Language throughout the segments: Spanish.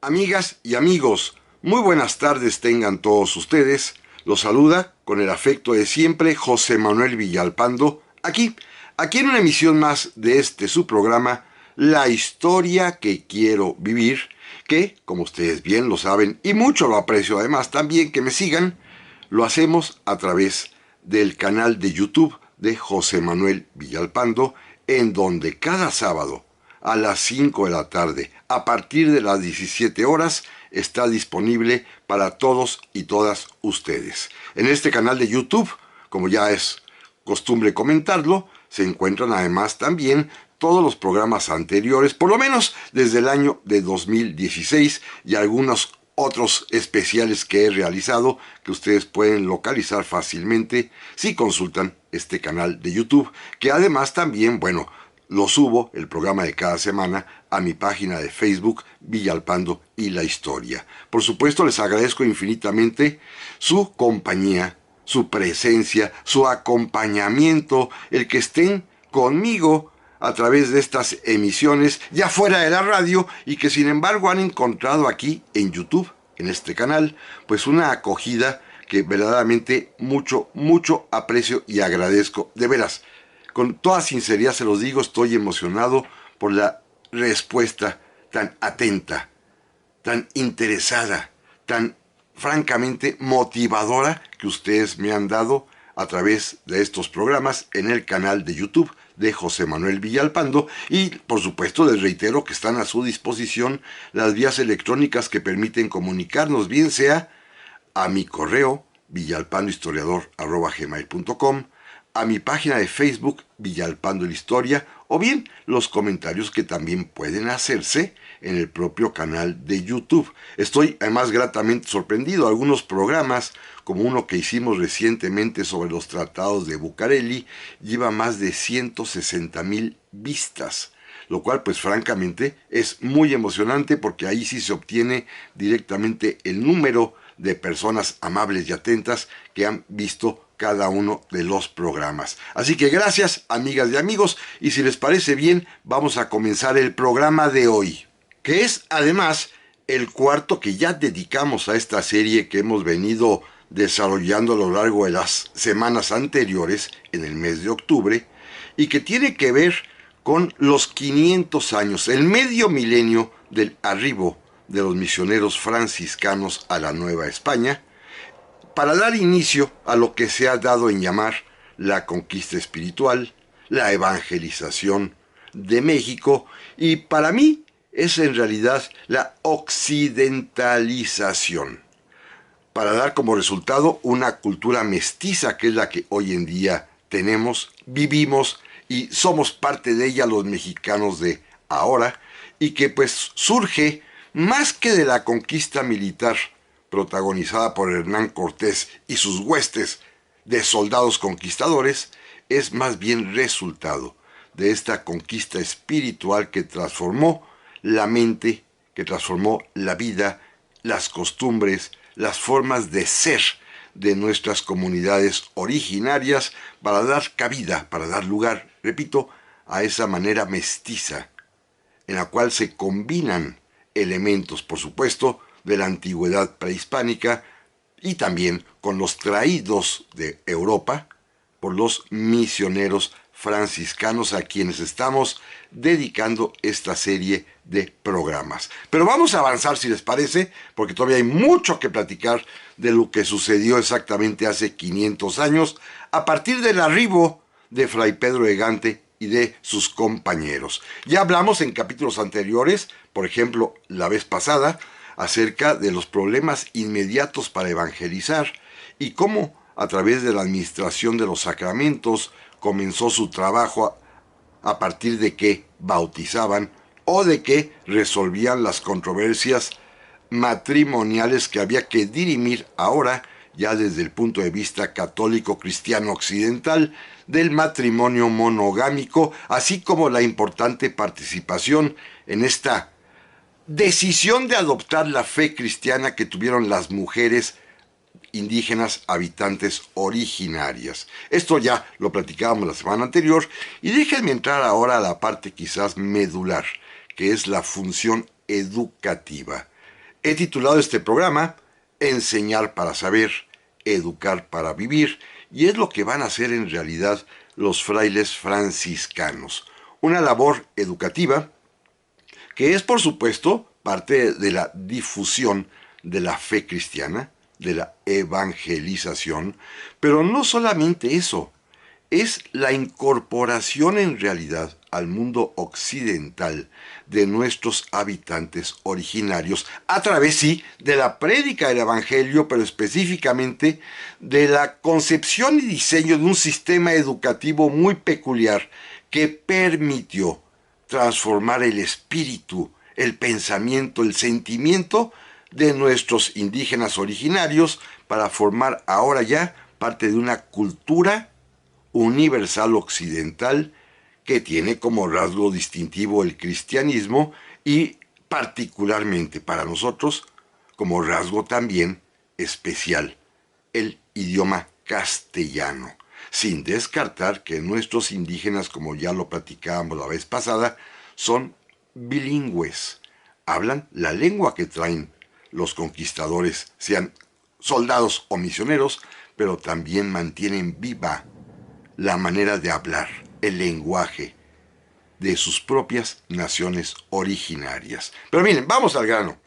Amigas y amigos, muy buenas tardes tengan todos ustedes. Los saluda con el afecto de siempre José Manuel Villalpando, aquí en una emisión más de su programa, La historia que quiero vivir, que, como ustedes bien lo saben, y mucho lo aprecio además también que me sigan, lo hacemos a través del canal de YouTube de José Manuel Villalpando, en donde cada sábado a las 5 de la tarde, a partir de las 17 horas, está disponible para todos y todas ustedes. En este canal de YouTube, como ya es costumbre comentarlo, se encuentran además también todos los programas anteriores, por lo menos desde el año de 2016 y algunos otros especiales que he realizado que ustedes pueden localizar fácilmente si consultan este canal de YouTube, que además también, lo subo, el programa de cada semana, a mi página de Facebook, Villalpando y la Historia. Por supuesto, les agradezco infinitamente su compañía, su presencia, su acompañamiento, el que estén conmigo a través de estas emisiones, ya fuera de la radio, y que sin embargo han encontrado aquí en YouTube, en este canal, pues una acogida que verdaderamente mucho aprecio y agradezco. De veras, con toda sinceridad se los digo, estoy emocionado por la respuesta tan atenta, tan interesada, tan francamente motivadora que ustedes me han dado a través de estos programas en el canal de YouTube de José Manuel Villalpando, y por supuesto les reitero que están a su disposición las vías electrónicas que permiten comunicarnos, bien sea a mi correo villalpandohistoriador@gmail.com, a mi página de Facebook Villalpando la Historia, o bien los comentarios que también pueden hacerse en el propio canal de YouTube. Estoy además gratamente sorprendido. Algunos programas, como uno que hicimos recientemente sobre los tratados de Bucareli, lleva más de 160,000 vistas, lo cual pues francamente es muy emocionante, porque ahí sí se obtiene directamente el número de personas amables y atentas que han visto cada uno de los programas. Así que gracias, amigas y amigos, y si les parece bien, vamos a comenzar el programa de hoy, que es además el cuarto que ya dedicamos a esta serie que hemos venido desarrollando a lo largo de las semanas anteriores, en el mes de octubre, y que tiene que ver con los 500 años, el medio milenio del arribo de los misioneros franciscanos a la Nueva España, para dar inicio a lo que se ha dado en llamar la conquista espiritual, la evangelización de México, y para mí es en realidad la occidentalización, para dar como resultado una cultura mestiza, que es la que hoy en día tenemos, vivimos y somos parte de ella los mexicanos de ahora, y que pues surge más que de la conquista militar protagonizada por Hernán Cortés y sus huestes de soldados conquistadores, es más bien resultado de esta conquista espiritual que transformó la mente, que transformó la vida, las costumbres, las formas de ser de nuestras comunidades originarias, para dar cabida, para dar lugar, repito, a esa manera mestiza, en la cual se combinan elementos, por supuesto, de la antigüedad prehispánica, y también con los traídos de Europa por los misioneros franciscanos, a quienes estamos dedicando esta serie de programas. Pero vamos a avanzar, si les parece, porque todavía hay mucho que platicar de lo que sucedió exactamente hace 500 años, a partir del arribo de Fray Pedro de Gante y de sus compañeros. Ya hablamos en capítulos anteriores, por ejemplo, la vez pasada, acerca de los problemas inmediatos para evangelizar, y cómo a través de la administración de los sacramentos comenzó su trabajo a partir de que bautizaban o de que resolvían las controversias matrimoniales que había que dirimir ahora, ya desde el punto de vista católico cristiano occidental, del matrimonio monogámico, así como la importante participación en esta decisión de adoptar la fe cristiana que tuvieron las mujeres indígenas habitantes originarias. Esto ya lo platicábamos la semana anterior, y déjenme entrar ahora a la parte quizás medular, que es la función educativa. He titulado este programa Enseñar para saber, educar para vivir, y es lo que van a hacer en realidad los frailes franciscanos. Una labor educativa que es, por supuesto, parte de la difusión de la fe cristiana, de la evangelización, pero no solamente eso, es la incorporación en realidad al mundo occidental de nuestros habitantes originarios, a través, sí, de la prédica del Evangelio, pero específicamente de la concepción y diseño de un sistema educativo muy peculiar que permitió transformar el espíritu, el pensamiento, el sentimiento de nuestros indígenas originarios para formar ahora ya parte de una cultura universal occidental que tiene como rasgo distintivo el cristianismo y particularmente para nosotros como rasgo también especial el idioma castellano, sin descartar que nuestros indígenas, como ya lo platicábamos la vez pasada, son bilingües, hablan la lengua que traen los conquistadores, sean soldados o misioneros, pero también mantienen viva la manera de hablar, el lenguaje de sus propias naciones originarias. Pero miren, vamos al grano.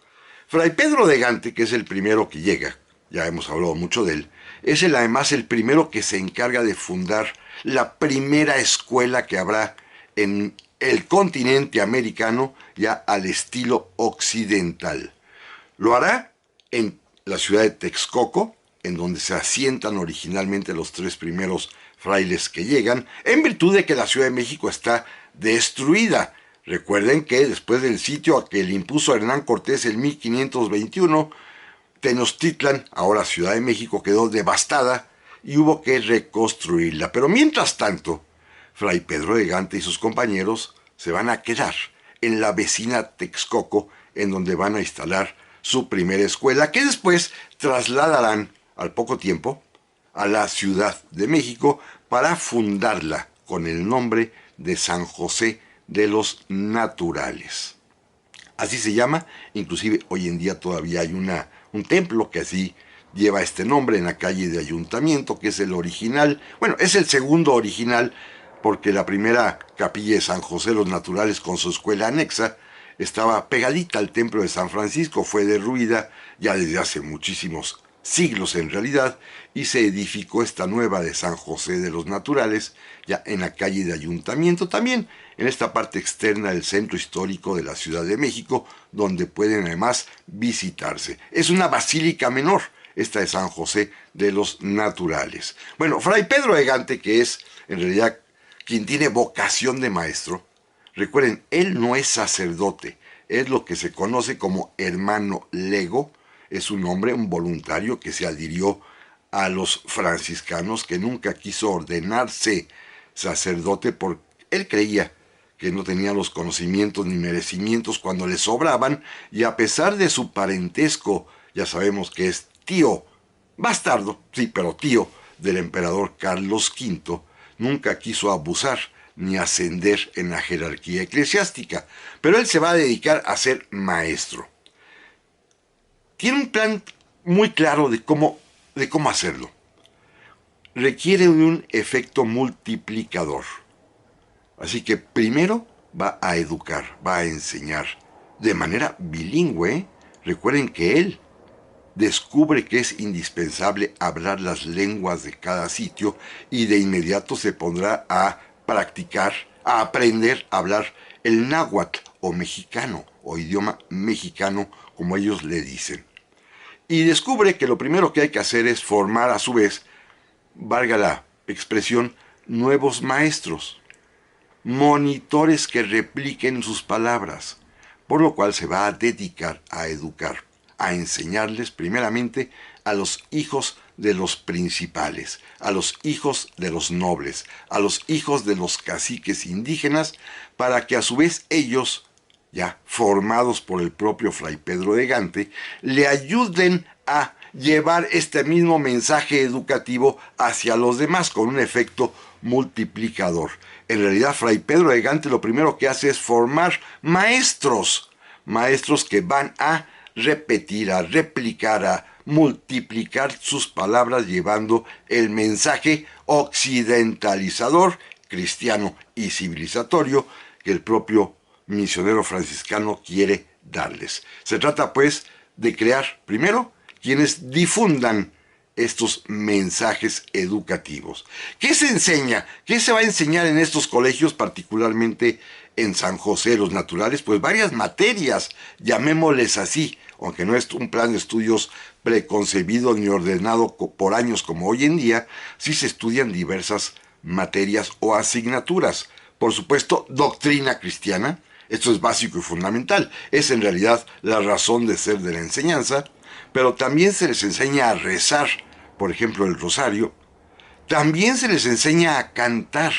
Fray Pedro de Gante, que es el primero que llega, ya hemos hablado mucho de él, es además el primero que se encarga de fundar la primera escuela que habrá en el continente americano ya al estilo occidental. Lo hará en la ciudad de Texcoco, en donde se asientan originalmente los tres primeros frailes que llegan, en virtud de que la Ciudad de México está destruida. Recuerden que después del sitio a que le impuso Hernán Cortés en 1521, Tenochtitlan, ahora Ciudad de México, quedó devastada y hubo que reconstruirla. Pero mientras tanto, Fray Pedro de Gante y sus compañeros se van a quedar en la vecina Texcoco, en donde van a instalar su primera escuela, que después trasladarán al poco tiempo a la Ciudad de México para fundarla con el nombre de San José de los Naturales. Así se llama, inclusive hoy en día todavía hay un templo que así lleva este nombre en la calle de Ayuntamiento, que es el original, bueno, es el segundo original, porque la primera capilla de San José de los Naturales con su escuela anexa estaba pegadita al templo de San Francisco, fue derruida ya desde hace muchísimos siglos en realidad, y se edificó esta nueva de San José de los Naturales, ya en la calle de Ayuntamiento, también en esta parte externa del centro histórico de la Ciudad de México, donde pueden además visitarse. Es una basílica menor, esta de San José de los Naturales. Bueno, Fray Pedro de Gante, que es en realidad quien tiene vocación de maestro, recuerden, él no es sacerdote, es lo que se conoce como hermano lego, es un hombre, un voluntario que se adhirió a los franciscanos, que nunca quiso ordenarse sacerdote porque él creía que no tenía los conocimientos ni merecimientos cuando le sobraban, y a pesar de su parentesco, ya sabemos que es tío, bastardo, sí, pero tío del emperador Carlos V, nunca quiso abusar ni ascender en la jerarquía eclesiástica, pero él se va a dedicar a ser maestro. Tiene un plan muy claro de cómo hacerlo. Requiere de un efecto multiplicador. Así que primero va a educar, va a enseñar de manera bilingüe. Recuerden que él descubre que es indispensable hablar las lenguas de cada sitio y de inmediato se pondrá a practicar, a aprender a hablar el náhuatl o mexicano o idioma mexicano, como ellos le dicen. Y descubre que lo primero que hay que hacer es formar a su vez, valga la expresión, nuevos maestros, monitores que repliquen sus palabras, por lo cual se va a dedicar a educar, a enseñarles primeramente a los hijos de los principales, a los hijos de los nobles, a los hijos de los caciques indígenas, para que a su vez ellos, ya formados por el propio Fray Pedro de Gante, le ayuden a llevar este mismo mensaje educativo hacia los demás con un efecto multiplicador. En realidad, Fray Pedro de Gante lo primero que hace es formar maestros que van a repetir, a replicar, a multiplicar sus palabras llevando el mensaje occidentalizador, cristiano y civilizatorio que el propio misionero franciscano quiere darles. Se trata pues de crear primero quienes difundan estos mensajes educativos. ¿Qué se enseña? ¿Qué se va a enseñar en estos colegios, particularmente en San José de los Naturales? Pues varias materias, llamémosles así, aunque no es un plan de estudios preconcebido ni ordenado por años como hoy en día, sí se estudian diversas materias o asignaturas. Por supuesto, doctrina cristiana, esto es básico y fundamental, es en realidad la razón de ser de la enseñanza, pero también se les enseña a rezar, por ejemplo el rosario, también se les enseña a cantar.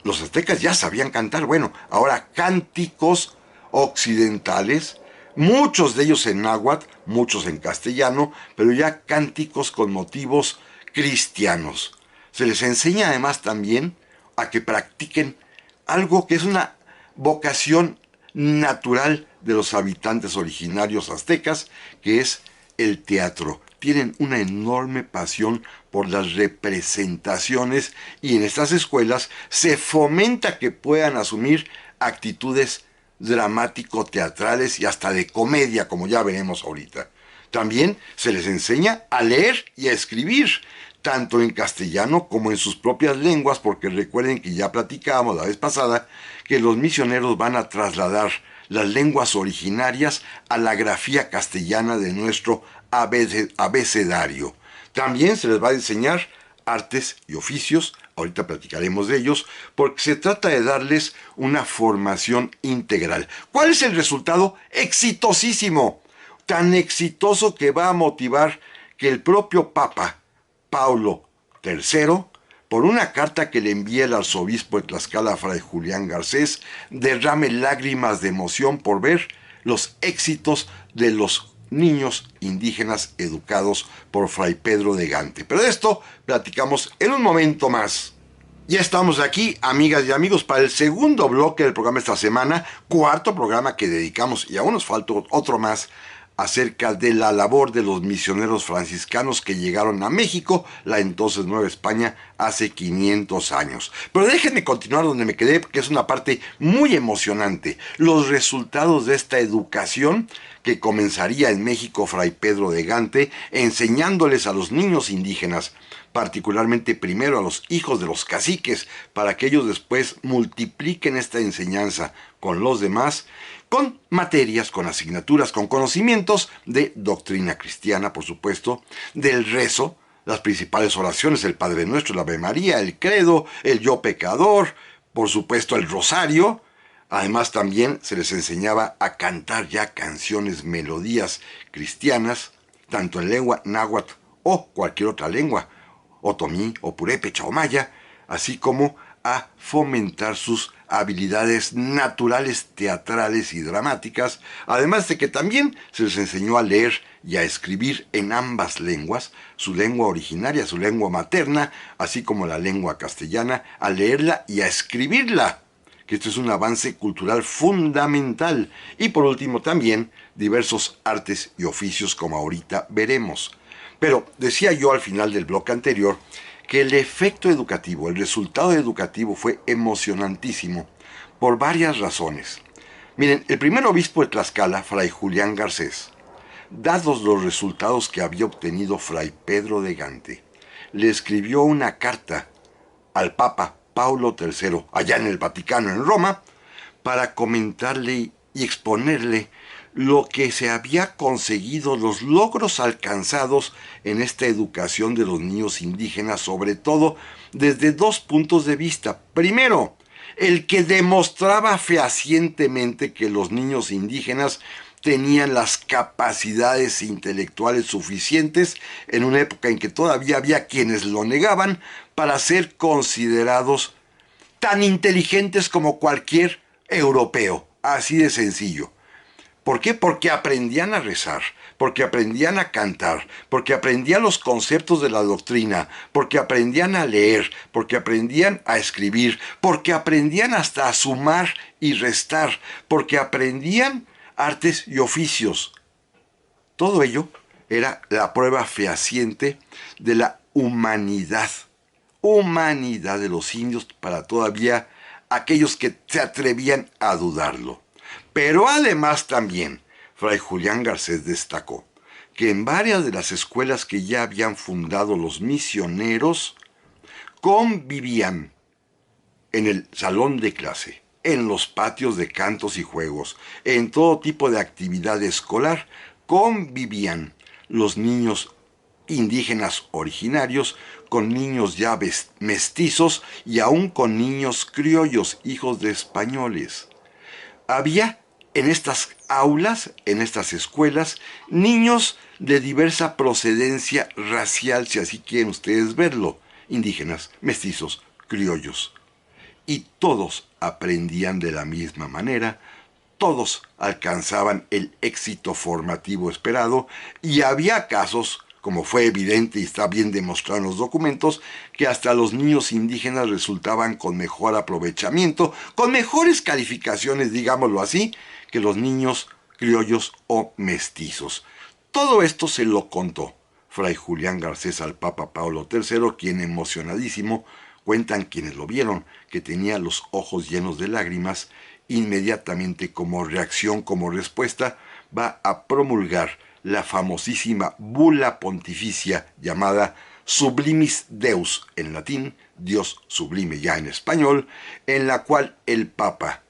Los aztecas ya sabían cantar, bueno, ahora cánticos occidentales, muchos de ellos en náhuatl, muchos en castellano, pero ya cánticos con motivos cristianos. Se les enseña además también a que practiquen algo que es una vocación natural de los habitantes originarios aztecas, que es el teatro. Tienen una enorme pasión por las representaciones y en estas escuelas se fomenta que puedan asumir actitudes dramático-teatrales y hasta de comedia, como ya veremos ahorita. También se les enseña a leer y a escribir, tanto en castellano como en sus propias lenguas, porque recuerden que ya platicábamos la vez pasada que los misioneros van a trasladar las lenguas originarias a la grafía castellana de nuestro abecedario. También se les va a enseñar artes y oficios, ahorita platicaremos de ellos, porque se trata de darles una formación integral. ¿Cuál es el resultado? Exitosísimo, tan exitoso que va a motivar que el propio Papa Paulo III, por una carta que le envía el arzobispo de Tlaxcala, Fray Julián Garcés, derrame lágrimas de emoción por ver los éxitos de los niños indígenas educados por Fray Pedro de Gante. Pero de esto platicamos en un momento más. Ya estamos aquí, amigas y amigos, para el segundo bloque del programa esta semana, cuarto programa que dedicamos, y aún nos falta otro más, acerca de la labor de los misioneros franciscanos que llegaron a México, la entonces Nueva España, hace 500 años. Pero déjenme continuar donde me quedé, porque es una parte muy emocionante. Los resultados de esta educación que comenzaría en México Fray Pedro de Gante, enseñándoles a los niños indígenas, particularmente primero a los hijos de los caciques, para que ellos después multipliquen esta enseñanza con los demás, con materias, con asignaturas, con conocimientos de doctrina cristiana, por supuesto, del rezo, las principales oraciones, el Padre Nuestro, el Ave María, el Credo, el Yo Pecador, por supuesto el Rosario. Además también se les enseñaba a cantar ya canciones, melodías cristianas, tanto en lengua náhuatl o cualquier otra lengua, otomí o purépecha o maya, así como a fomentar sus habilidades naturales, teatrales y dramáticas, además de que también se les enseñó a leer y a escribir en ambas lenguas, su lengua originaria, su lengua materna, así como la lengua castellana, a leerla y a escribirla, que esto es un avance cultural fundamental, y por último también diversos artes y oficios como ahorita veremos. Pero decía yo al final del bloque anterior que el efecto educativo, el resultado educativo fue emocionantísimo por varias razones. Miren, el primer obispo de Tlaxcala, Fray Julián Garcés, dados los resultados que había obtenido Fray Pedro de Gante, le escribió una carta al Papa Paulo III, allá en el Vaticano, en Roma, para comentarle y exponerle lo que se había conseguido, los logros alcanzados en esta educación de los niños indígenas, sobre todo desde dos puntos de vista. Primero, el que demostraba fehacientemente que los niños indígenas tenían las capacidades intelectuales suficientes en una época en que todavía había quienes lo negaban para ser considerados tan inteligentes como cualquier europeo, así de sencillo. ¿Por qué? Porque aprendían a rezar, porque aprendían a cantar, porque aprendían los conceptos de la doctrina, porque aprendían a leer, porque aprendían a escribir, porque aprendían hasta a sumar y restar, porque aprendían artes y oficios. Todo ello era la prueba fehaciente de la humanidad de los indios para todavía aquellos que se atrevían a dudarlo. Pero además también, Fray Julián Garcés destacó que en varias de las escuelas que ya habían fundado los misioneros, convivían en el salón de clase, en los patios de cantos y juegos, en todo tipo de actividad escolar, convivían los niños indígenas originarios con niños ya mestizos y aún con niños criollos, hijos de españoles. Había en estas aulas, en estas escuelas, niños de diversa procedencia racial, si así quieren ustedes verlo, indígenas, mestizos, criollos. Y todos aprendían de la misma manera, todos alcanzaban el éxito formativo esperado, y había casos, como fue evidente y está bien demostrado en los documentos, que hasta los niños indígenas resultaban con mejor aprovechamiento, con mejores calificaciones, digámoslo así, que los niños criollos o mestizos. Todo esto se lo contó Fray Julián Garcés al Papa Pablo III, quien emocionadísimo, cuentan quienes lo vieron, que tenía los ojos llenos de lágrimas, inmediatamente como reacción, como respuesta, va a promulgar la famosísima bula pontificia llamada Sublimis Deus en latín, Dios sublime ya en español, en la cual el Papa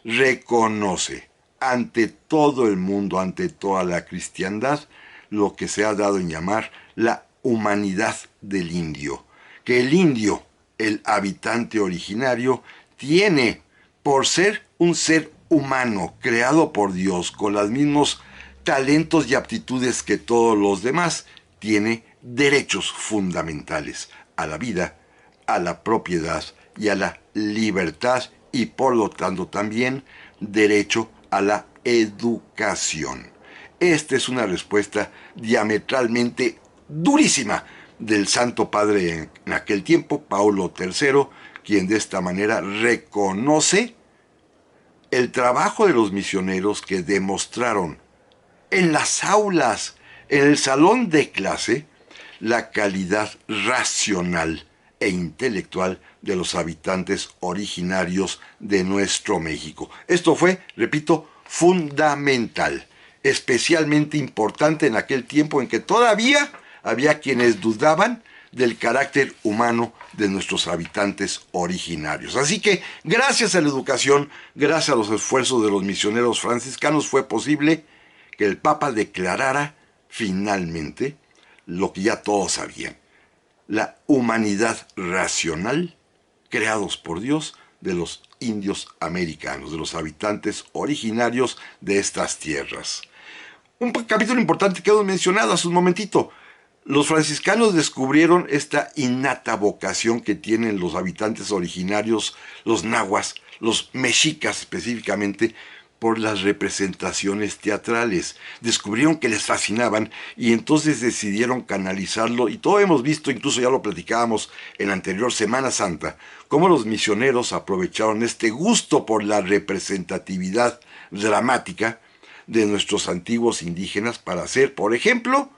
reconoce ante todo el mundo, ante toda la cristiandad, lo que se ha dado en llamar la humanidad del indio, que el indio, el habitante originario, tiene, por ser un ser humano creado por Dios con los mismos talentos y aptitudes que todos los demás, tiene derechos fundamentales a la vida, a la propiedad y a la libertad, y por lo tanto también derecho a la educación. Esta es una respuesta diametralmente durísima del Santo Padre en aquel tiempo, Paulo III, quien de esta manera reconoce el trabajo de los misioneros que demostraron en las aulas, en el salón de clase, la calidad racional e intelectual de los habitantes originarios de nuestro México. Esto fue, repito, fundamental, especialmente importante en aquel tiempo en que todavía había quienes dudaban del carácter humano de nuestros habitantes originarios. Así que, gracias a la educación, gracias a los esfuerzos de los misioneros franciscanos, fue posible que el Papa declarara finalmente lo que ya todos sabían: la humanidad racional, creados por Dios, de los indios americanos, de los habitantes originarios de estas tierras. Un capítulo importante que hemos mencionado hace un momentito. Los franciscanos descubrieron esta innata vocación que tienen los habitantes originarios, los nahuas, los mexicas específicamente, por las representaciones teatrales. Descubrieron que les fascinaban y entonces decidieron canalizarlo, y todo hemos visto, incluso ya lo platicábamos en la anterior Semana Santa, cómo los misioneros aprovecharon este gusto por la representatividad dramática de nuestros antiguos indígenas para hacer, por ejemplo,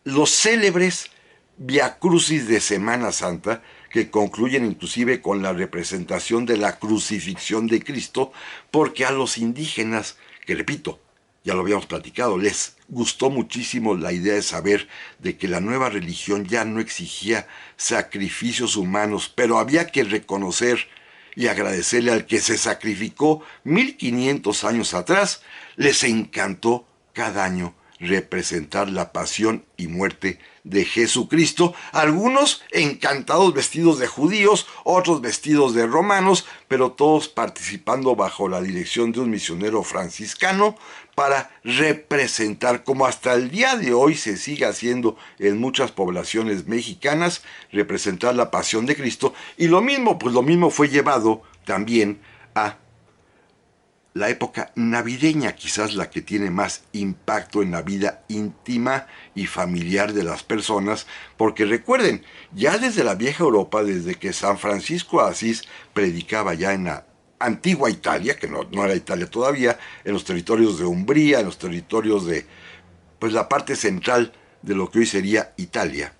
los célebres viacrucis de Semana Santa, que concluyen inclusive con la representación de la crucifixión de Cristo, porque a los indígenas, que repito, ya lo habíamos platicado, les gustó muchísimo la idea de saber de que la nueva religión ya no exigía sacrificios humanos, pero había que reconocer y agradecerle al que se sacrificó 1500 años atrás. Les encantó cada año representar la pasión y muerte de Jesucristo, algunos encantados vestidos de judíos, otros vestidos de romanos, pero todos participando bajo la dirección de un misionero franciscano para representar, como hasta el día de hoy se sigue haciendo en muchas poblaciones mexicanas, representar la pasión de Cristo. Y lo mismo fue llevado también a la época navideña, quizás la que tiene más impacto en la vida íntima y familiar de las personas, porque recuerden, ya desde la vieja Europa, desde que San Francisco de Asís predicaba ya en la antigua Italia, que no era Italia todavía, en los territorios de Umbría, en los territorios de pues la parte central de lo que hoy sería Italia,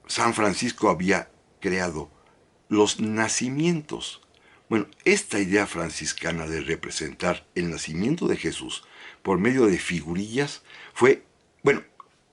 San Francisco había creado los nacimientos. Bueno, esta idea franciscana de representar el nacimiento de Jesús por medio de figurillas fue, bueno,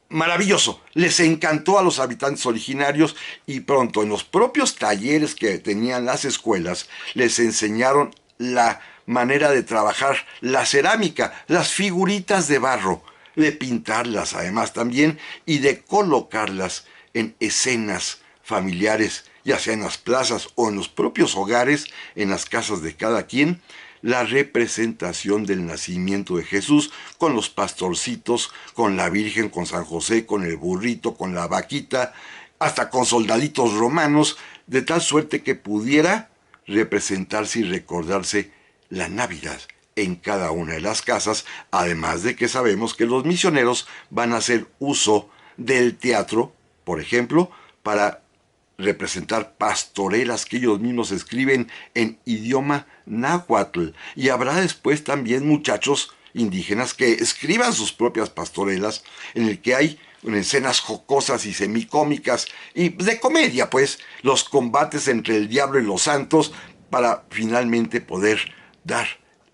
maravilloso. Les encantó a los habitantes originarios y pronto en los propios talleres que tenían las escuelas les enseñaron la manera de trabajar la cerámica, las figuritas de barro, de pintarlas además también y de colocarlas en escenas familiares, ya sea en las plazas o en los propios hogares, en las casas de cada quien, la representación del nacimiento de Jesús con los pastorcitos, con la Virgen, con San José, con el burrito, con la vaquita, hasta con soldaditos romanos, de tal suerte que pudiera representarse y recordarse la Navidad en cada una de las casas, además de que sabemos que los misioneros van a hacer uso del teatro, por ejemplo, para representar pastorelas que ellos mismos escriben en idioma náhuatl. Y habrá después también muchachos indígenas que escriban sus propias pastorelas, en el que hay escenas jocosas y semicómicas y de comedia, pues, los combates entre el diablo y los santos para finalmente poder dar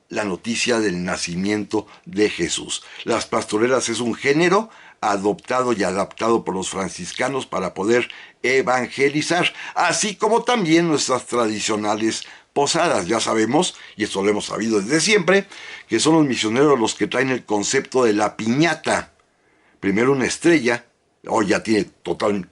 la noticia del nacimiento de Jesús. Las pastorelas es un género adoptado y adaptado por los franciscanos para poder evangelizar, así como también nuestras tradicionales posadas. Ya sabemos, y esto lo hemos sabido desde siempre, que son los misioneros los que traen el concepto de la piñata. Primero una estrella, hoy ya tiene total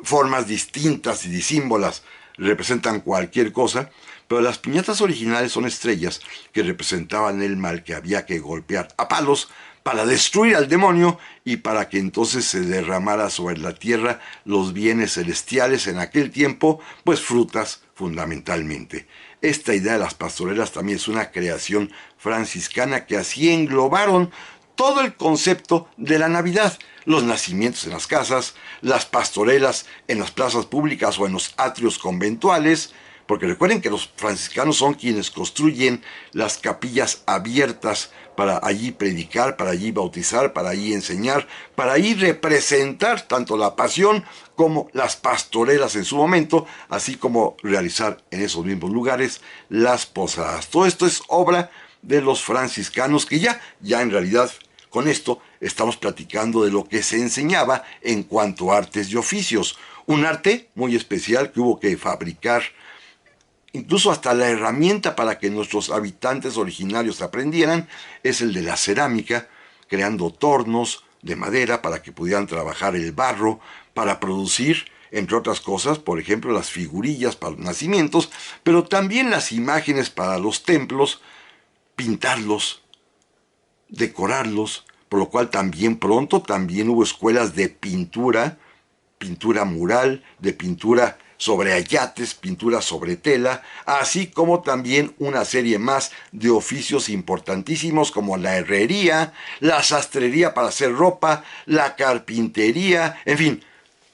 formas distintas y disímbolas, representan cualquier cosa, pero las piñatas originales son estrellas que representaban el mal que había que golpear a palos para destruir al demonio y para que entonces se derramara sobre la tierra los bienes celestiales en aquel tiempo, pues frutas fundamentalmente. Esta idea de las pastorelas también es una creación franciscana que así englobaron todo el concepto de la Navidad, los nacimientos en las casas, las pastorelas en las plazas públicas o en los atrios conventuales, porque recuerden que los franciscanos son quienes construyen las capillas abiertas para allí predicar, para allí bautizar, para allí enseñar, para allí representar tanto la pasión como las pastorelas en su momento, así como realizar en esos mismos lugares las posadas. Todo esto es obra de los franciscanos que ya en realidad con esto estamos platicando de lo que se enseñaba en cuanto a artes y oficios. Un arte muy especial que hubo que fabricar, incluso hasta la herramienta para que nuestros habitantes originarios aprendieran, es el de la cerámica, creando tornos de madera para que pudieran trabajar el barro, para producir, entre otras cosas, por ejemplo, las figurillas para los nacimientos, pero también las imágenes para los templos, pintarlos, decorarlos, por lo cual también pronto también hubo escuelas de pintura, pintura mural, de pintura sobre ayates, pintura sobre tela, así como también una serie más de oficios importantísimos como la herrería, la sastrería para hacer ropa, la carpintería, en fin,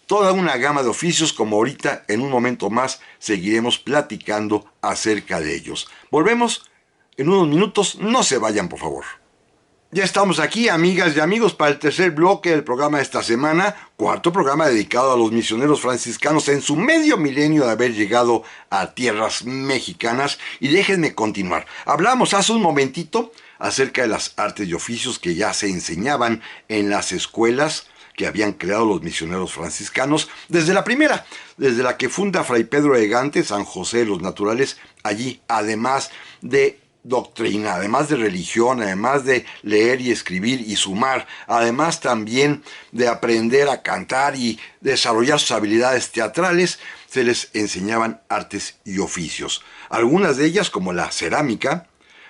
toda una gama de oficios como ahorita en un momento más seguiremos platicando acerca de ellos. Volvemos en unos minutos, no se vayan por favor. Ya estamos aquí, amigas y amigos, para el tercer bloque del programa de esta semana, cuarto programa dedicado a los misioneros franciscanos en su medio milenio de haber llegado a tierras mexicanas. Y déjenme continuar. Hablamos hace un momentito acerca de las artes y oficios que ya se enseñaban en las escuelas que habían creado los misioneros franciscanos desde la primera, desde la que funda Fray Pedro de Gante, San José de los Naturales, allí, además de doctrina, además de religión, además de leer y escribir y sumar, además también de aprender a cantar y desarrollar sus habilidades teatrales, se les enseñaban artes y oficios. Algunas de ellas, como la cerámica,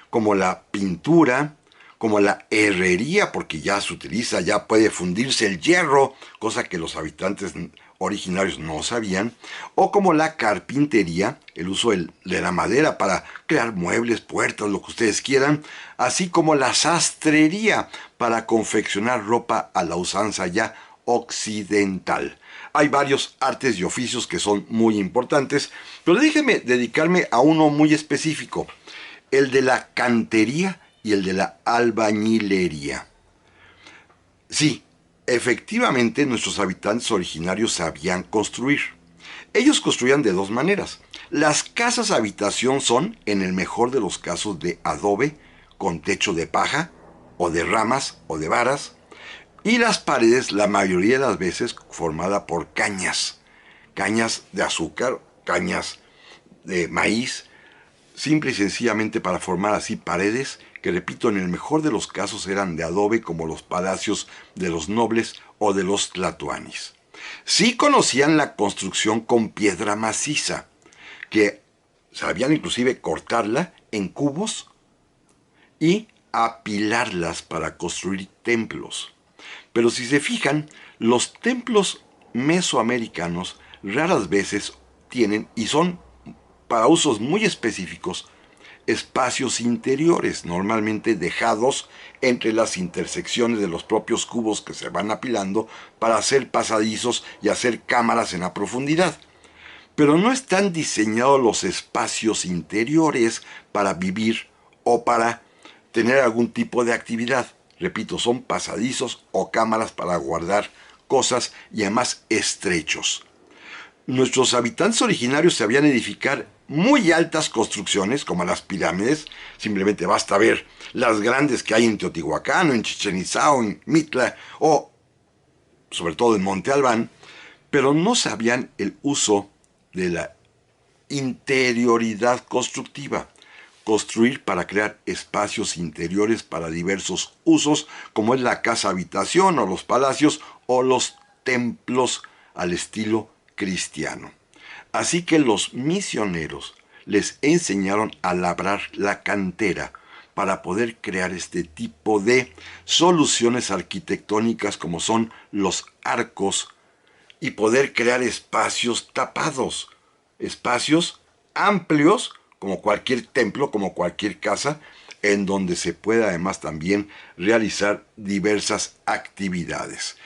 como la pintura, como la herrería, porque ya se utiliza, ya puede fundirse el hierro, cosa que los habitantes originarios no sabían, o como la carpintería, el uso de la madera para crear muebles, puertas, lo que ustedes quieran, así como la sastrería para confeccionar ropa a la usanza ya occidental. Hay varios artes y oficios que son muy importantes, pero déjenme dedicarme a uno muy específico, el de la cantería y el de la albañilería. Sí, efectivamente nuestros habitantes originarios sabían construir. Ellos construían de dos maneras. Las casas habitación son, en el mejor de los casos, de adobe, con techo de paja, o de ramas, o de varas, y las paredes, la mayoría de las veces, formada por cañas. Cañas de azúcar, cañas de maíz, simple y sencillamente para formar así paredes que, repito, en el mejor de los casos eran de adobe, como los palacios de los nobles o de los tlatoanis. Sí conocían la construcción con piedra maciza, que sabían inclusive cortarla en cubos y apilarlas para construir templos. Pero si se fijan, los templos mesoamericanos raras veces tienen, y son para usos muy específicos, espacios interiores, normalmente dejados entre las intersecciones de los propios cubos que se van apilando para hacer pasadizos y hacer cámaras en la profundidad. Pero no están diseñados los espacios interiores para vivir o para tener algún tipo de actividad. Repito, son pasadizos o cámaras para guardar cosas, y además estrechos. Nuestros habitantes originarios sabían edificar muy altas construcciones, como las pirámides. Simplemente basta ver las grandes que hay en Teotihuacán, o en Chichén Itzá, o en Mitla, o sobre todo en Monte Albán, pero no sabían el uso de la interioridad constructiva. Construir para crear espacios interiores para diversos usos, como es la casa habitación, o los palacios, o los templos al estilo cristiano. Así que los misioneros les enseñaron a labrar la cantera para poder crear este tipo de soluciones arquitectónicas, como son los arcos, y poder crear espacios tapados, espacios amplios, como cualquier templo, como cualquier casa, en donde se pueda además también realizar diversas actividades.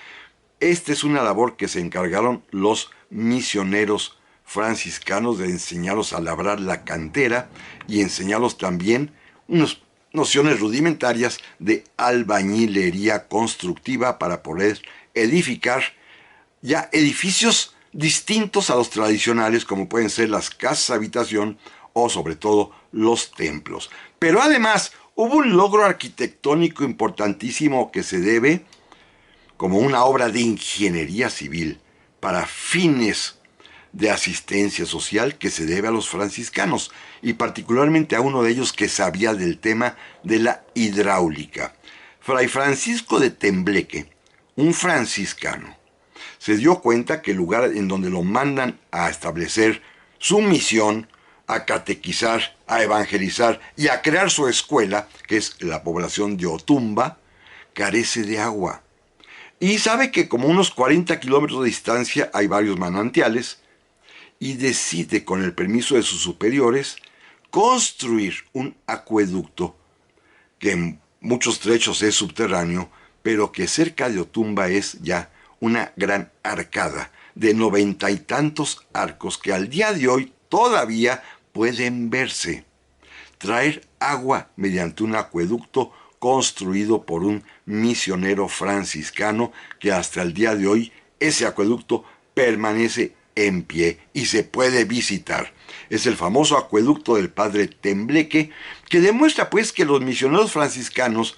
Esta es una labor que se encargaron los misioneros franciscanos, de enseñarlos a labrar la cantera y enseñarlos también unas nociones rudimentarias de albañilería constructiva para poder edificar ya edificios distintos a los tradicionales, como pueden ser las casas habitación o sobre todo los templos. Pero además hubo un logro arquitectónico importantísimo que se debe, como una obra de ingeniería civil para fines de asistencia social, que se debe a los franciscanos, y particularmente a uno de ellos que sabía del tema de la hidráulica. Fray Francisco de Tembleque, un franciscano, se dio cuenta que el lugar en donde lo mandan a establecer su misión, a catequizar, a evangelizar y a crear su escuela, que es la población de Otumba, carece de agua. Y sabe que como unos 40 kilómetros de distancia hay varios manantiales, y decide, con el permiso de sus superiores, construir un acueducto que en muchos trechos es subterráneo, pero que cerca de Otumba es ya una gran arcada de 90 y tantos arcos que al día de hoy todavía pueden verse. Traer agua mediante un acueducto construido por un misionero franciscano, que hasta el día de hoy ese acueducto permanece en pie y se puede visitar. Es el famoso acueducto del padre Tembleque, que demuestra pues que los misioneros franciscanos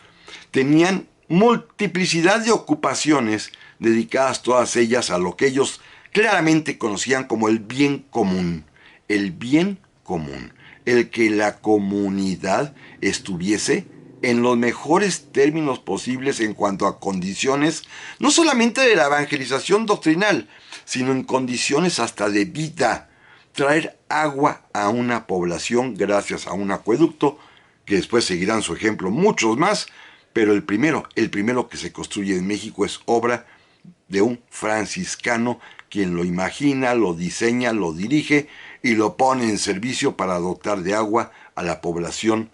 tenían multiplicidad de ocupaciones, dedicadas todas ellas a lo que ellos claramente conocían como el bien común. El bien común, el que la comunidad estuviese en los mejores términos posibles en cuanto a condiciones, no solamente de la evangelización doctrinal, sino en condiciones hasta de vida. Traer agua a una población gracias a un acueducto, que después seguirán su ejemplo muchos más, pero el primero que se construye en México es obra de un franciscano, quien lo imagina, lo diseña, lo dirige y lo pone en servicio para dotar de agua a la población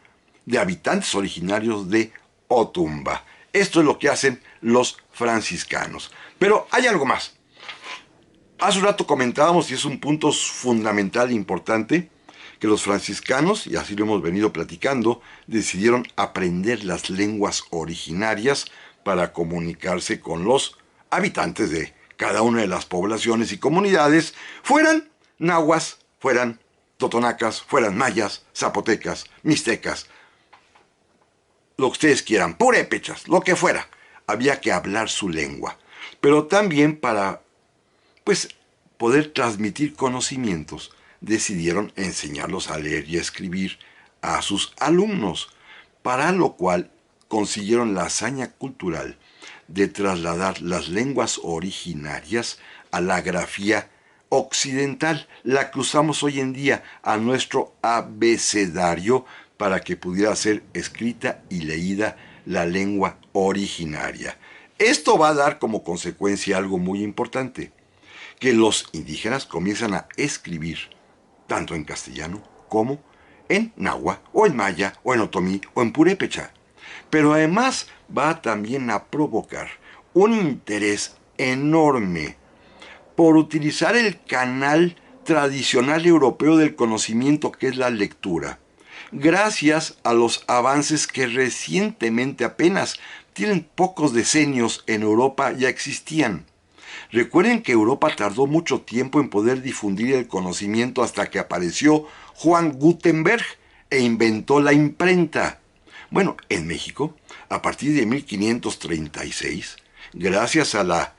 de habitantes originarios de Otumba. Esto es lo que hacen los franciscanos. Pero hay algo más. Hace un rato comentábamos, y es un punto fundamental e importante, que los franciscanos, y así lo hemos venido platicando, decidieron aprender las lenguas originarias para comunicarse con los habitantes de cada una de las poblaciones y comunidades, fueran nahuas, fueran totonacas, fueran mayas, zapotecas, mixtecas, lo que ustedes quieran, purépechas, lo que fuera. Había que hablar su lengua. Pero también para, pues, poder transmitir conocimientos, decidieron enseñarlos a leer y a escribir a sus alumnos, para lo cual consiguieron la hazaña cultural de trasladar las lenguas originarias a la grafía occidental, la que usamos hoy en día, a nuestro abecedario, para que pudiera ser escrita y leída la lengua originaria. Esto va a dar como consecuencia algo muy importante, que los indígenas comienzan a escribir tanto en castellano como en náhuatl, o en maya, o en otomí, o en purépecha. Pero además va también a provocar un interés enorme por utilizar el canal tradicional europeo del conocimiento, que es la lectura, gracias a los avances que recientemente, apenas tienen pocos decenios, en Europa ya existían. Recuerden que Europa tardó mucho tiempo en poder difundir el conocimiento hasta que apareció Juan Gutenberg e inventó la imprenta. Bueno, en México, a partir de 1536, gracias a la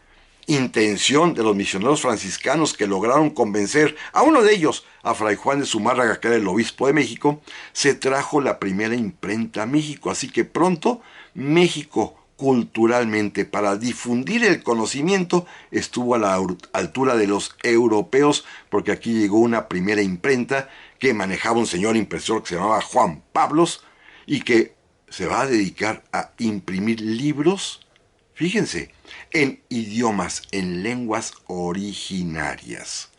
intención de los misioneros franciscanos, que lograron convencer a uno de ellos, a Fray Juan de Zumárraga, que era el obispo de México, se trajo la primera imprenta a México. Así que pronto México, culturalmente, para difundir el conocimiento, estuvo a la altura de los europeos, porque aquí llegó una primera imprenta que manejaba un señor impresor que se llamaba Juan Pablos, y que se va a dedicar a imprimir libros, fíjense, en idiomas, en lenguas originarias.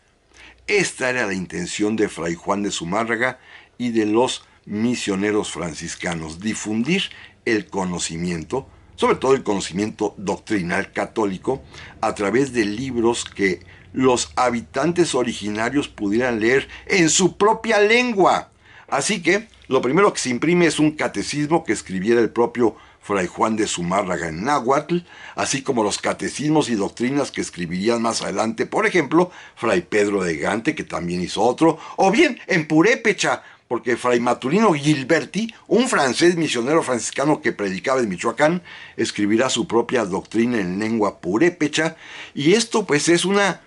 Esta era la intención de Fray Juan de Zumárraga y de los misioneros franciscanos: difundir el conocimiento, sobre todo el conocimiento doctrinal católico, a través de libros que los habitantes originarios pudieran leer en su propia lengua. Así que lo primero que se imprime es un catecismo que escribiera el propio Fray Juan de Zumárraga en náhuatl, así como los catecismos y doctrinas que escribirían más adelante, por ejemplo, Fray Pedro de Gante, que también hizo otro, o bien en purépecha, porque Fray Maturino Gilberti, un francés misionero franciscano que predicaba en Michoacán, escribirá su propia doctrina en lengua purépecha, y esto pues es una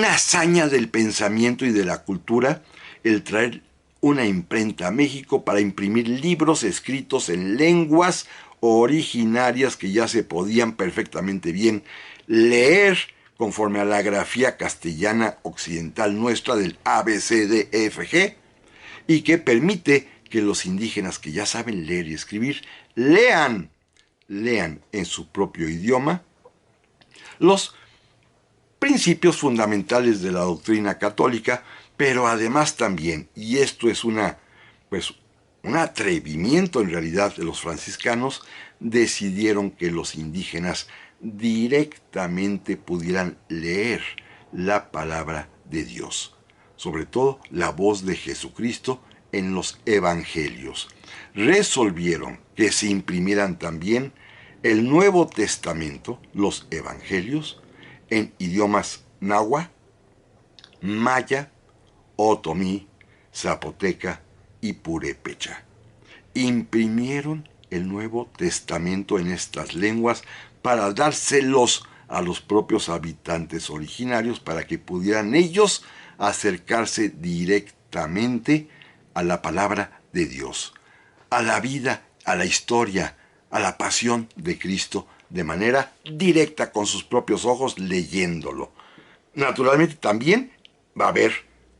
hazaña del pensamiento y de la cultura, el traer una imprenta a México para imprimir libros escritos en lenguas originarias que ya se podían perfectamente bien leer conforme a la grafía castellana occidental nuestra del ABCDEFG, y que permite que los indígenas, que ya saben leer y escribir, lean en su propio idioma los principios fundamentales de la doctrina católica, pero además también, y esto es un atrevimiento en realidad de los franciscanos, decidieron que los indígenas directamente pudieran leer la palabra de Dios, sobre todo la voz de Jesucristo en los evangelios. Resolvieron que se imprimieran también el Nuevo Testamento, los evangelios, en idiomas náhuatl, maya, otomí, zapoteca y purépecha. Imprimieron el Nuevo Testamento en estas lenguas para dárselos a los propios habitantes originarios, para que pudieran ellos acercarse directamente a la palabra de Dios, a la vida, a la historia, a la pasión de Cristo, de manera directa, con sus propios ojos, leyéndolo. Naturalmente también va a haber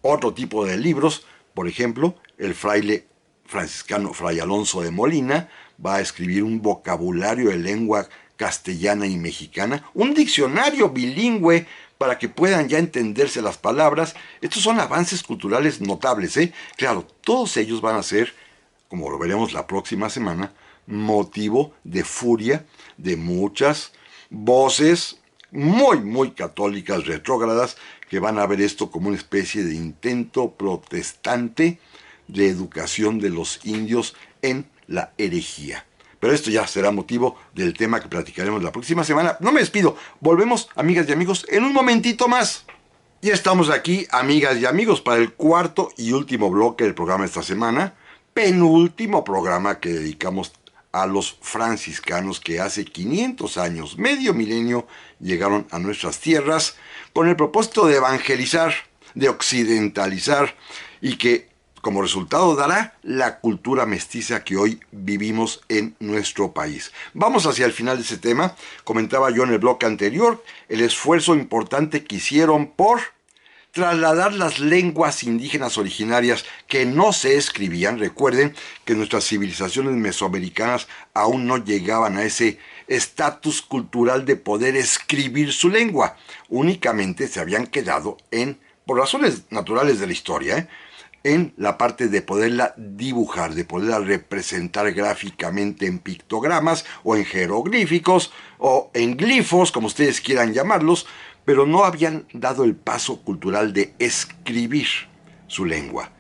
otro tipo de libros. Por ejemplo, el fraile franciscano Fray Alonso de Molina va a escribir un vocabulario de lengua castellana y mexicana, un diccionario bilingüe para que puedan ya entenderse las palabras. Estos son avances culturales notables, ¿eh? Claro, todos ellos van a ser, como lo veremos la próxima semana, motivo de furia de muchas voces muy católicas retrógradas, que van a ver esto como una especie de intento protestante de educación de los indios en la herejía. Pero esto ya será motivo del tema que platicaremos la próxima semana. No me despido, volvemos, amigas y amigos, en un momentito más. Y estamos aquí, amigas y amigos, para el cuarto y último bloque del programa esta semana, penúltimo programa que dedicamos a los franciscanos que hace 500 años, medio milenio, llegaron a nuestras tierras con el propósito de evangelizar, de occidentalizar y que como resultado dará la cultura mestiza que hoy vivimos en nuestro país. Vamos hacia el final de ese tema. Comentaba yo en el bloque anterior el esfuerzo importante que hicieron por trasladar las lenguas indígenas originarias que no se escribían. Recuerden que nuestras civilizaciones mesoamericanas aún no llegaban a ese estatus cultural de poder escribir su lengua. Únicamente se habían quedado por razones naturales de la historia, en la parte de poderla dibujar, de poderla representar gráficamente en pictogramas o en jeroglíficos o en glifos, como ustedes quieran llamarlos, pero no habían dado el paso cultural de escribir su lengua.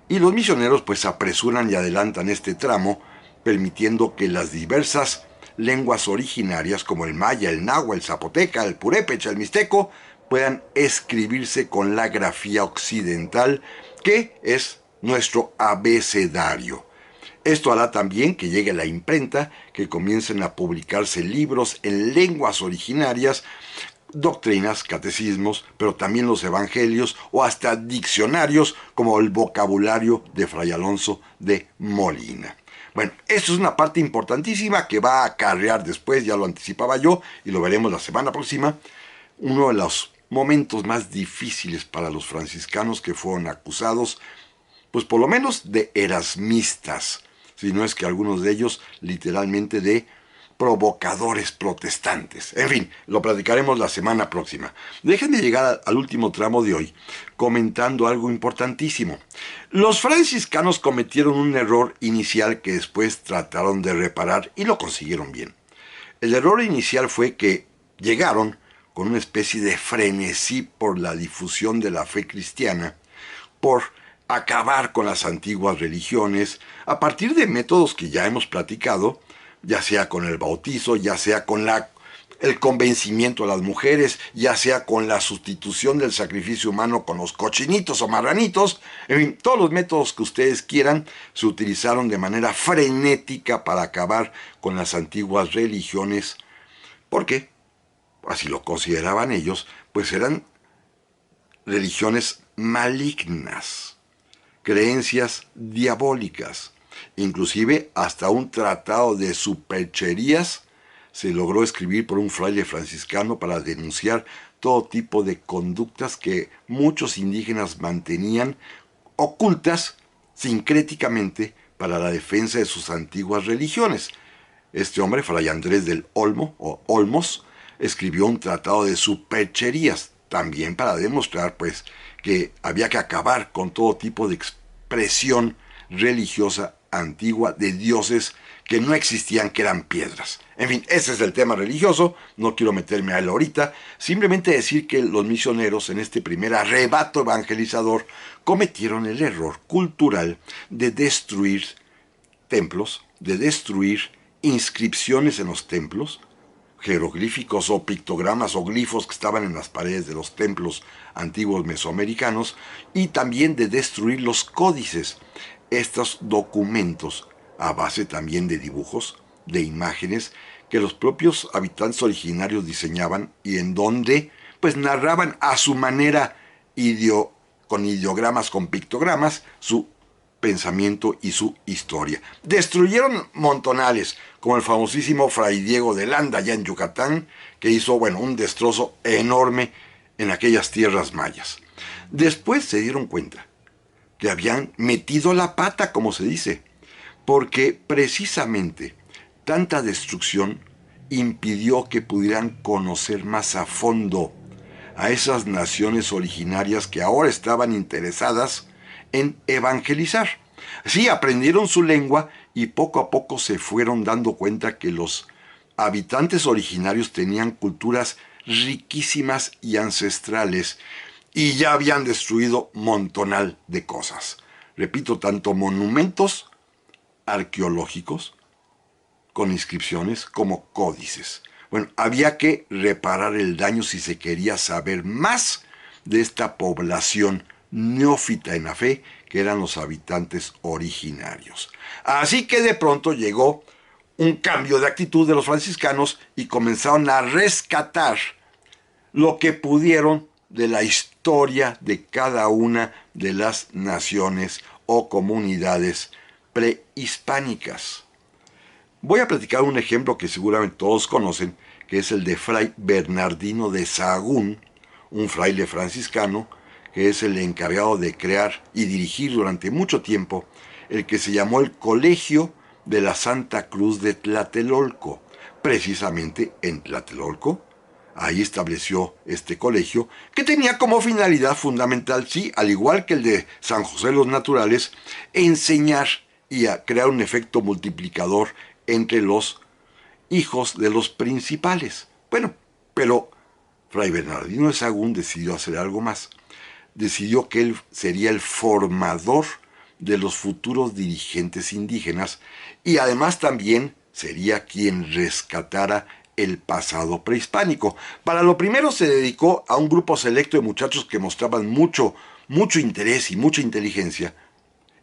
Y los misioneros pues apresuran y adelantan este tramo, permitiendo que las diversas lenguas originarias como el maya, el náhuatl, el zapoteca, el purépecha, el mixteco, puedan escribirse con la grafía occidental, que es nuestro abecedario. Esto hará también que llegue la imprenta, que comiencen a publicarse libros en lenguas originarias, doctrinas, catecismos, pero también los evangelios o hasta diccionarios como el vocabulario de Fray Alonso de Molina. Bueno, esto es una parte importantísima que va a acarrear después, ya lo anticipaba yo, y lo veremos la semana próxima, uno de los momentos más difíciles para los franciscanos que fueron acusados, pues por lo menos de erasmistas, si no es que algunos de ellos literalmente de provocadores protestantes. En fin, lo platicaremos la semana próxima. Déjenme llegar al último tramo de hoy comentando algo importantísimo. Los franciscanos cometieron un error inicial que después trataron de reparar y lo consiguieron bien. El error inicial fue que llegaron con una especie de frenesí por la difusión de la fe cristiana, por acabar con las antiguas religiones, a partir de métodos que ya hemos platicado, ya sea con el bautizo, ya sea con el convencimiento a las mujeres, ya sea con la sustitución del sacrificio humano con los cochinitos o marranitos, en fin, todos los métodos que ustedes quieran se utilizaron de manera frenética para acabar con las antiguas religiones. ¿Por qué? Así lo consideraban ellos, pues eran religiones malignas, creencias diabólicas. Inclusive hasta un tratado de supercherías se logró escribir por un fraile franciscano para denunciar todo tipo de conductas que muchos indígenas mantenían ocultas sincréticamente para la defensa de sus antiguas religiones. Este hombre, Fray Andrés del Olmo, o Olmos, escribió un tratado de supercherías, también para demostrar, pues, que había que acabar con todo tipo de expresión religiosa antigua de dioses que no existían, que eran piedras. En fin, ese es el tema religioso, no quiero meterme a él ahorita, simplemente decir que los misioneros en este primer arrebato evangelizador cometieron el error cultural de destruir templos, de destruir inscripciones en los templos, jeroglíficos o pictogramas o glifos que estaban en las paredes de los templos antiguos mesoamericanos, y también de destruir los códices, estos documentos a base también de dibujos, de imágenes que los propios habitantes originarios diseñaban y en donde pues narraban a su manera con ideogramas, con pictogramas, su pensamiento y su historia. Destruyeron montonales, como el famosísimo Fray Diego de Landa, allá en Yucatán, que hizo, un destrozo enorme en aquellas tierras mayas. Después se dieron cuenta que habían metido la pata, como se dice, porque precisamente tanta destrucción impidió que pudieran conocer más a fondo a esas naciones originarias que ahora estaban interesadas en evangelizar. Sí, aprendieron su lengua y poco a poco se fueron dando cuenta que los habitantes originarios tenían culturas riquísimas y ancestrales y ya habían destruido montonal de cosas. Repito, tanto monumentos arqueológicos con inscripciones como códices. Bueno, había que reparar el daño si se quería saber más de esta población neófita en la fe que eran los habitantes originarios. Así que de pronto llegó un cambio de actitud de los franciscanos y comenzaron a rescatar lo que pudieron de la historia de cada una de las naciones o comunidades prehispánicas. Voy a platicar un ejemplo que seguramente todos conocen, que es el de Fray Bernardino de Sahagún, un fraile franciscano, que es el encargado de crear y dirigir durante mucho tiempo el que se llamó el Colegio de la Santa Cruz de Tlatelolco. Precisamente en Tlatelolco, ahí estableció este colegio, que tenía como finalidad fundamental, sí, al igual que el de San José de los Naturales, enseñar y a crear un efecto multiplicador entre los hijos de los principales. Bueno, pero Fray Bernardino de Sahagún decidió hacer algo más. Decidió que él sería el formador de los futuros dirigentes indígenas y además también sería quien rescatara el pasado prehispánico. Para lo primero se dedicó a un grupo selecto de muchachos que mostraban mucho interés y mucha inteligencia,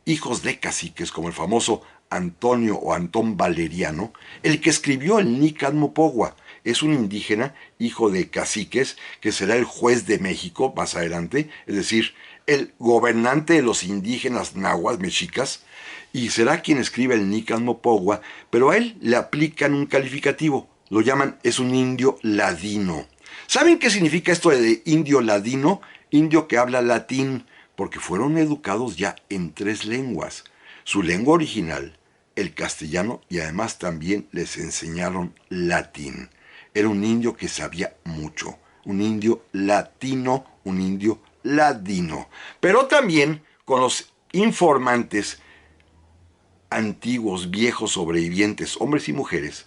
hijos de caciques como el famoso Antonio o Antón Valeriano, el que escribió el Nican Mopogua. Es un indígena, hijo de caciques, que será el juez de México más adelante, es decir, el gobernante de los indígenas nahuas mexicas, y será quien escribe el Nican Mopogua, pero a él le aplican un calificativo, lo llaman, es un indio ladino. ¿Saben qué significa esto de indio ladino? Indio que habla latín, porque fueron educados ya en 3 lenguas. Su lengua original, el castellano, y además también les enseñaron latín. Era un indio que sabía mucho, un indio latino, un indio ladino. Pero también con los informantes antiguos, viejos sobrevivientes, hombres y mujeres,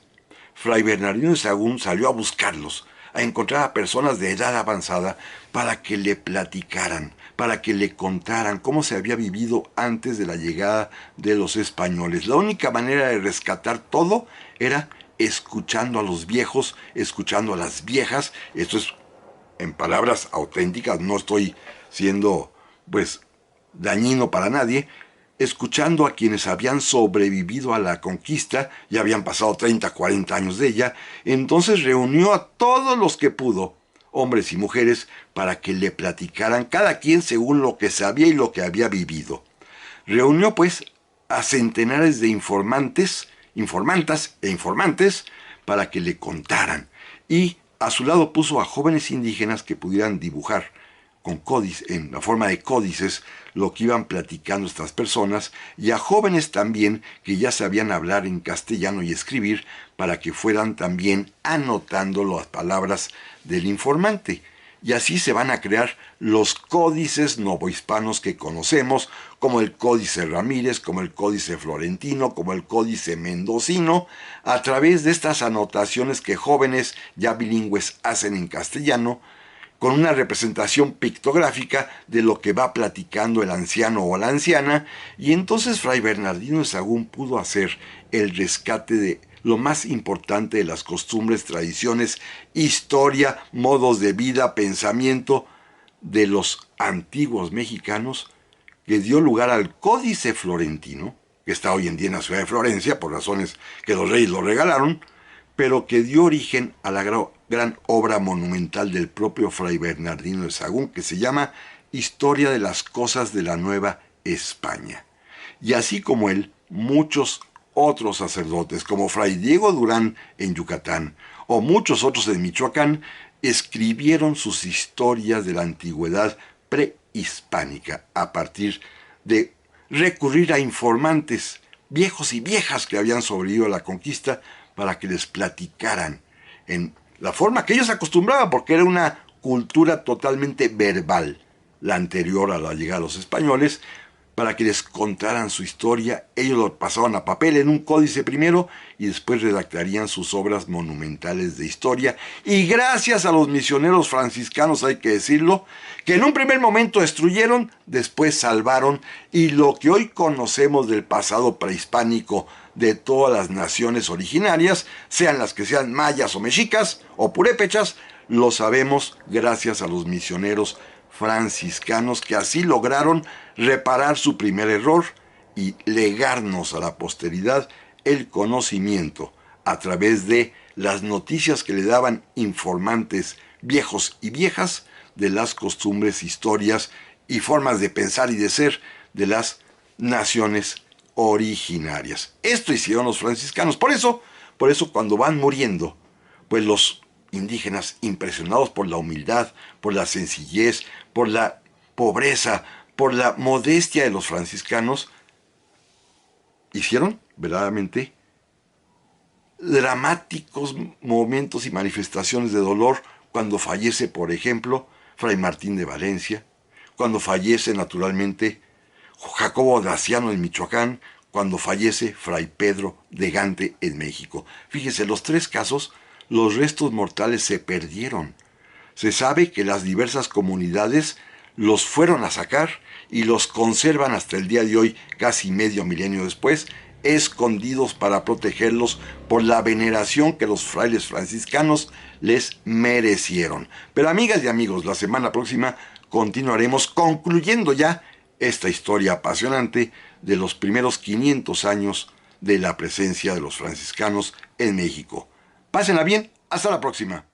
Fray Bernardino de Sahagún salió a buscarlos, a encontrar a personas de edad avanzada para que le platicaran, para que le contaran cómo se había vivido antes de la llegada de los españoles. La única manera de rescatar todo era escuchando a los viejos, escuchando a las viejas. Esto es en palabras auténticas, no estoy siendo pues dañino para nadie, escuchando a quienes habían sobrevivido a la conquista, ya habían pasado 30, 40 años de ella. Entonces reunió a todos los que pudo, hombres y mujeres, para que le platicaran cada quien según lo que sabía y lo que había vivido. Reunió pues a centenares de informantas e informantes para que le contaran, y a su lado puso a jóvenes indígenas que pudieran dibujar con códices, en la forma de códices, lo que iban platicando estas personas, y a jóvenes también que ya sabían hablar en castellano y escribir, para que fueran también anotando las palabras del informante. Y así se van a crear los códices novohispanos que conocemos, como el Códice Ramírez, como el Códice Florentino, como el Códice Mendocino, a través de estas anotaciones que jóvenes ya bilingües hacen en castellano, con una representación pictográfica de lo que va platicando el anciano o la anciana. Y entonces Fray Bernardino de Sahagún pudo hacer el rescate de lo más importante de las costumbres, tradiciones, historia, modos de vida, pensamiento de los antiguos mexicanos, que dio lugar al Códice Florentino, que está hoy en día en la ciudad de Florencia, por razones que los reyes lo regalaron, pero que dio origen a la gran obra monumental del propio Fray Bernardino de Sahagún, que se llama Historia de las Cosas de la Nueva España. Y así como él, muchos otros sacerdotes, como Fray Diego Durán en Yucatán, o muchos otros en Michoacán, escribieron sus historias de la antigüedad prehispánica a partir de recurrir a informantes viejos y viejas que habían sobrevivido a la conquista, para que les platicaran en la forma que ellos acostumbraban, porque era una cultura totalmente verbal, la anterior a la llegada de los españoles, para que les contaran su historia. Ellos lo pasaban a papel en un códice primero y después redactarían sus obras monumentales de historia. Y gracias a los misioneros franciscanos, hay que decirlo, que en un primer momento destruyeron, después salvaron, y lo que hoy conocemos del pasado prehispánico de todas las naciones originarias, sean las que sean mayas o mexicas o purépechas, lo sabemos gracias a los misioneros franciscanos que así lograron reparar su primer error y legarnos a la posteridad el conocimiento a través de las noticias que le daban informantes viejos y viejas de las costumbres, historias y formas de pensar y de ser de las naciones originarias. Esto hicieron los franciscanos. Por eso cuando van muriendo, pues los indígenas, impresionados por la humildad, por la sencillez, por la pobreza, por la modestia de los franciscanos, hicieron verdaderamente dramáticos momentos y manifestaciones de dolor cuando fallece, por ejemplo, Fray Martín de Valencia, cuando fallece naturalmente Jacobo Daciano en Michoacán, cuando fallece Fray Pedro de Gante en México. Fíjese, los tres casos, los restos mortales se perdieron. Se sabe que las diversas comunidades los fueron a sacar y los conservan hasta el día de hoy, casi medio milenio después, escondidos para protegerlos por la veneración que los frailes franciscanos les merecieron. Pero amigas y amigos, la semana próxima continuaremos concluyendo ya esta historia apasionante de los primeros 500 años de la presencia de los franciscanos en México. Pásenla bien, hasta la próxima.